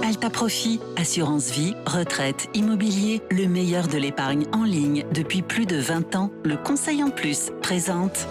Alta Profit, assurance vie, retraite, immobilier, le meilleur de l'épargne en ligne depuis plus de 20 ans. Le Conseil en Plus présente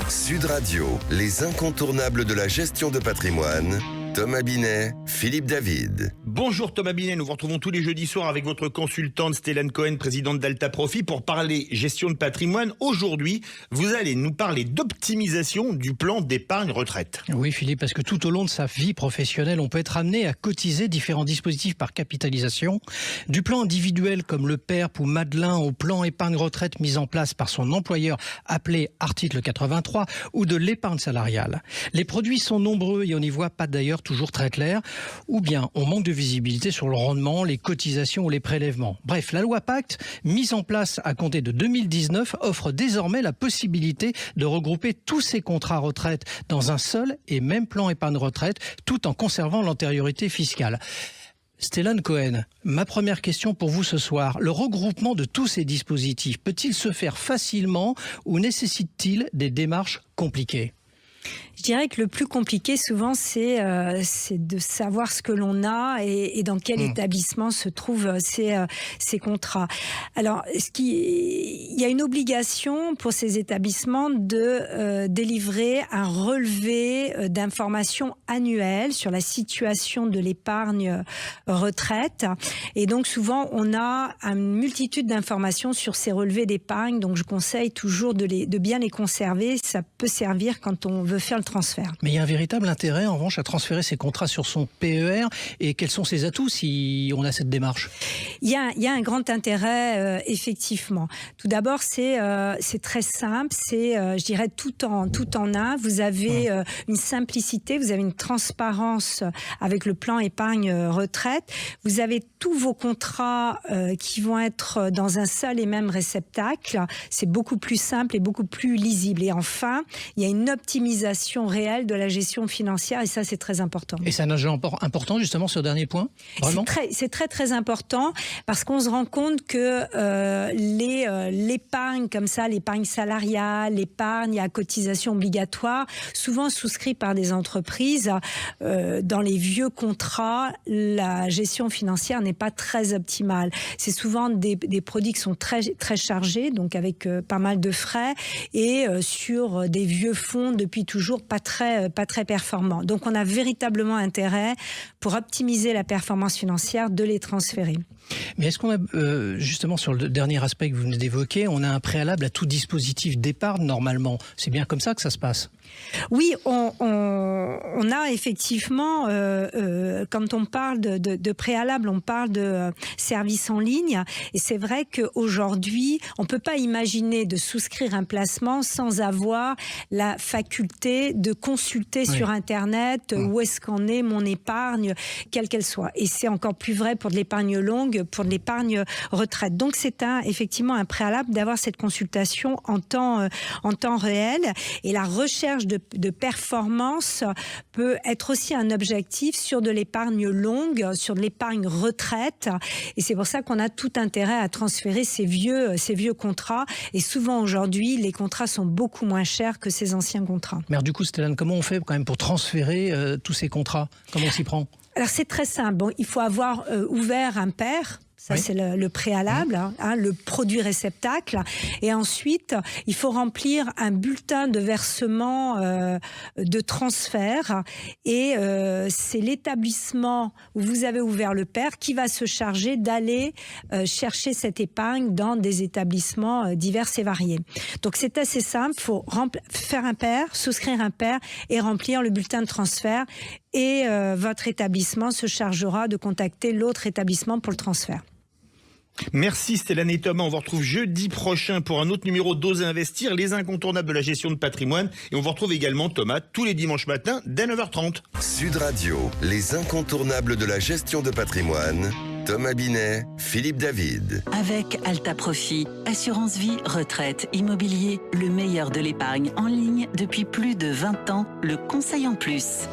Sud Radio, les incontournables de la gestion de patrimoine. Thomas Binet, Philippe David. Bonjour Thomas Binet, nous vous retrouvons tous les jeudis soirs avec votre consultante Stéphane Cohen, présidente d'Alta Profit, pour parler gestion de patrimoine. Aujourd'hui, vous allez nous parler d'optimisation du plan d'épargne retraite. Oui Philippe, parce que tout au long de sa vie professionnelle, on peut être amené à cotiser différents dispositifs par capitalisation, du plan individuel comme le PERP ou Madelin au plan épargne retraite mis en place par son employeur appelé article 83 ou de l'épargne salariale. Les produits sont nombreux et on n'y voit pas d'ailleurs toujours très clair, ou bien on manque de visibilité sur le rendement, les cotisations ou les prélèvements. Bref, la loi Pacte, mise en place à compter de 2019, offre désormais la possibilité de regrouper tous ces contrats retraite dans un seul et même plan épargne retraite, tout en conservant l'antériorité fiscale. Stéphane Cohen, ma première question pour vous ce soir. Le regroupement de tous ces dispositifs peut-il se faire facilement ou nécessite-t-il des démarches compliquées ? Je dirais que le plus compliqué souvent c'est de savoir ce que l'on a et dans quel établissement se trouvent ces contrats. Alors il y a une obligation pour ces établissements de délivrer un relevé d'informations annuelles sur la situation de l'épargne retraite, et donc souvent on a une multitude d'informations sur ces relevés d'épargne, donc je conseille toujours de bien les conserver. Ça peut servir quand on veut faire le transfert. Mais il y a un véritable intérêt, en revanche, à transférer ces contrats sur son PER. Et quels sont ses atouts si on a cette démarche ? Il y a un grand intérêt, effectivement. Tout d'abord, c'est très simple. C'est, je dirais, tout en un. Vous avez une simplicité, vous avez une transparence avec le plan épargne retraite. Vous avez tous vos contrats qui vont être dans un seul et même réceptacle. C'est beaucoup plus simple et beaucoup plus lisible. Et enfin, il y a une optimisation réelle de la gestion financière, et ça c'est très important. Et c'est un enjeu important justement ce dernier point. Vraiment ? C'est très important, parce qu'on se rend compte que l'épargne comme ça, l'épargne salariale, l'épargne à cotisation obligatoire, souvent souscrit par des entreprises, dans les vieux contrats, la gestion financière n'est pas très optimale. C'est souvent des produits qui sont très chargés, donc avec pas mal de frais, et sur des vieux fonds depuis toujours pas très performants. Donc on a véritablement intérêt, pour optimiser la performance financière, de les transférer. Mais est-ce qu'on a, justement sur le dernier aspect que vous venez d'évoquer, on a un préalable à tout dispositif d'épargne normalement ? C'est bien comme ça que ça se passe ? Oui, on a effectivement, quand on parle de préalable, on parle de services en ligne, et c'est vrai qu'aujourd'hui, on ne peut pas imaginer de souscrire un placement sans avoir la faculté de consulter sur Internet où est-ce qu'en est mon épargne, quelle qu'elle soit. Et c'est encore plus vrai pour de l'épargne longue, pour de l'épargne retraite. Donc c'est effectivement un préalable d'avoir cette consultation en temps réel, et la recherche de performance peut être aussi un objectif sur de l'épargne longue, sur de l'épargne retraite, et c'est pour ça qu'on a tout intérêt à transférer ces vieux contrats, et souvent aujourd'hui les contrats sont beaucoup moins chers que ces anciens contrats. Mais alors, du coup Stéphane, comment on fait quand même pour transférer tous ces contrats ? Comment on s'y prend ? Alors c'est très simple. Bon, il faut avoir ouvert un PER. Ça, c'est le préalable, le produit réceptacle. Et ensuite, il faut remplir un bulletin de versement de transfert. Et c'est l'établissement où vous avez ouvert le PER qui va se charger d'aller chercher cette épargne dans des établissements divers et variés. Donc, c'est assez simple. Il faut faire un PER, souscrire un PER et remplir le bulletin de transfert. Et votre établissement se chargera de contacter l'autre établissement pour le transfert. Merci Stéphane et Thomas, on vous retrouve jeudi prochain pour un autre numéro d'Oser Investir, les incontournables de la gestion de patrimoine, et on vous retrouve également Thomas tous les dimanches matins dès 9h30. Sud Radio, les incontournables de la gestion de patrimoine. Thomas Binet, Philippe David. avec Alta Profit, assurance vie, retraite, immobilier, le meilleur de l'épargne en ligne depuis plus de 20 ans. Le Conseil en Plus.